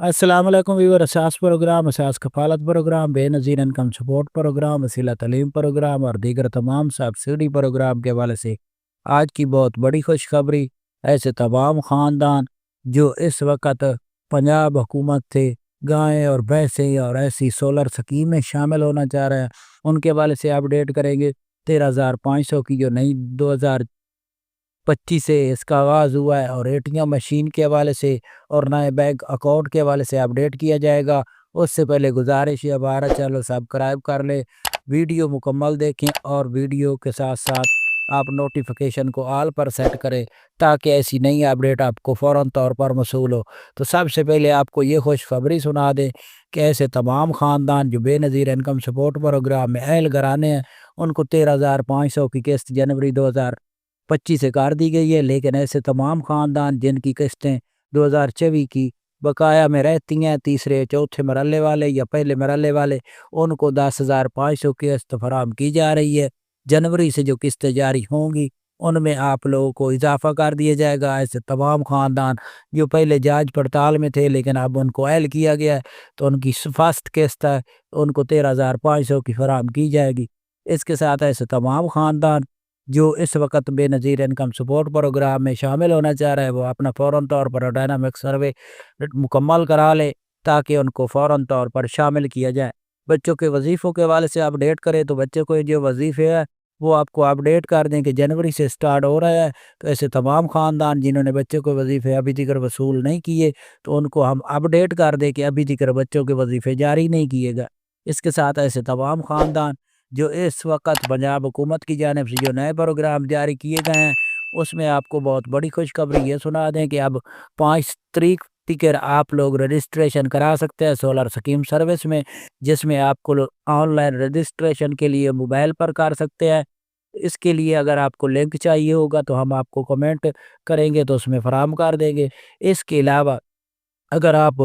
السلام علیکم ویور اساس پروگرام اساس کفالت پروگرام بے نظیر انکم سپورٹ پروگرام وسیلہ تعلیم پروگرام اور دیگر تمام سبسڈی پروگرام کے حوالے سے آج کی بہت بڑی خوشخبری۔ ایسے تمام خاندان جو اس وقت پنجاب حکومت سے گائیں اور بھینسیں اور ایسی سولر سکیم میں شامل ہونا چاہ رہے ہیں ان کے حوالے سے اپڈیٹ کریں گے۔ 13,500 کی جو نئی 2025 سے اس کا آغاز ہوا ہے اور ATM مشین کے حوالے سے اور نئے بینک اکاؤنٹ کے حوالے سے اپڈیٹ کیا جائے گا۔ اس سے پہلے گزارش ہے ہمارا چینل سبسکرائب کر لیں، ویڈیو مکمل دیکھیں اور ویڈیو کے ساتھ ساتھ آپ نوٹیفیکیشن کو آل پر سیٹ کریں تاکہ ایسی نئی اپڈیٹ آپ کو فوراً طور پر موصول ہو۔ تو سب سے پہلے آپ کو یہ خوشخبری سنا دیں کہ ایسے تمام خاندان جو بے نظیر انکم سپورٹ پروگرام میں اہل گھرانے ہیں ان کو 13,500 کی قسط جنوری 2025 سے کر دی گئی ہے، لیکن ایسے تمام خاندان جن کی قسطیں 2024 کی بقایا میں رہتی ہیں، تیسرے چوتھے مرحلے والے یا پہلے مرحلے والے، ان کو 10,500 کی قسط فراہم کی جا رہی ہے۔ جنوری سے جو قسطیں جاری ہوں گی ان میں آپ لوگوں کو اضافہ کر دیا جائے گا۔ ایسے تمام خاندان جو پہلے جانچ پڑتال میں تھے لیکن اب ان کو اہل کیا گیا ہے تو ان کی فرسٹ قسط ہے ان کو 13,500 کی فراہم کی جائے گی۔ اس کے ساتھ ایسے تمام خاندان جو اس وقت بے نظیر انکم سپورٹ پروگرام میں شامل ہونا چاہ رہے ہیں وہ اپنا فوراً طور پر ڈائنامک سروے مکمل کرا لے تاکہ ان کو فوراً طور پر شامل کیا جائے۔ بچوں کے وظیفوں کے حوالے سے اپڈیٹ کریں تو بچے کو جو وظیفے ہیں وہ آپ کو اپڈیٹ کر دیں کہ جنوری سے سٹارٹ ہو رہا ہے۔ تو ایسے تمام خاندان جنہوں نے بچوں کے وظیفے ابھی تک وصول نہیں کیے تو ان کو ہم اپڈیٹ کر دیں کہ ابھی تک بچوں کے وظیفے جاری نہیں کیے گئے۔ اس کے ساتھ ایسے تمام خاندان جو اس وقت پنجاب حکومت کی جانب سے جو نئے پروگرام جاری کیے گئے ہیں اس میں آپ کو بہت بڑی خوشخبری یہ سنا دیں کہ اب 5 تاریخ تک آپ لوگ رجسٹریشن کرا سکتے ہیں سولر سکیم سروس میں، جس میں آپ کو آن لائن رجسٹریشن کے لیے موبائل پر کر سکتے ہیں۔ اس کے لیے اگر آپ کو لنک چاہیے ہوگا تو ہم آپ کو کمنٹ کریں گے تو اس میں فراہم کر دیں گے۔ اس کے علاوہ اگر آپ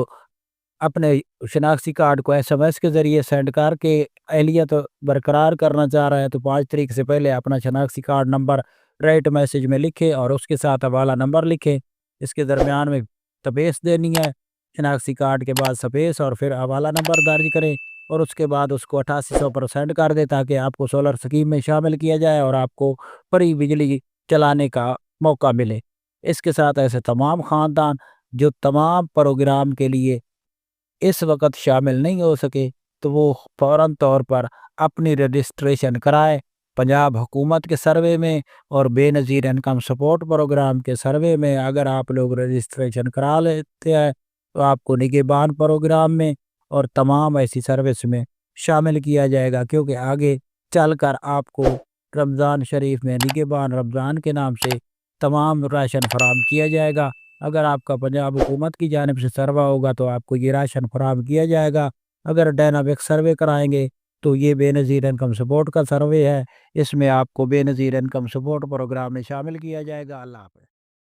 اپنے شناختی کارڈ کو SMS کے ذریعے سینڈ کر کے اہلیت برقرار کرنا چاہ رہے ہیں تو 5 تاریخ سے پہلے اپنا شناختی کارڈ نمبر رائٹ میسج میں لکھیں اور اس کے ساتھ حوالہ نمبر لکھیں۔ اس کے درمیان میں سپیس دینی ہے، شناختی کارڈ کے بعد سپیس اور پھر حوالہ نمبر درج کریں اور اس کے بعد اس کو 8800 پر سینڈ کر دیں تاکہ آپ کو سولر سکیم میں شامل کیا جائے اور آپ کو فری بجلی چلانے کا موقع ملے۔ اس کے ساتھ ایسے تمام خاندان جو تمام پروگرام کے لیے اس وقت شامل نہیں ہو سکے تو وہ فوراً طور پر اپنی رجسٹریشن کرائے پنجاب حکومت کے سروے میں اور بے نظیر انکم سپورٹ پروگرام کے سروے میں۔ اگر آپ لوگ رجسٹریشن کرا لیتے ہیں تو آپ کو نگہبان پروگرام میں اور تمام ایسی سروس میں شامل کیا جائے گا، کیونکہ آگے چل کر آپ کو رمضان شریف میں نگہبان رمضان کے نام سے تمام راشن فراہم کیا جائے گا۔ اگر آپ کا پنجاب حکومت کی جانب سے سروے ہوگا تو آپ کو یہ راشن فراہم کیا جائے گا۔ اگر ڈائنامک سروے کرائیں گے تو یہ بے نظیر انکم سپورٹ کا سروے ہے، اس میں آپ کو بے نظیر انکم سپورٹ پروگرام میں شامل کیا جائے گا۔ اللہ حافظ۔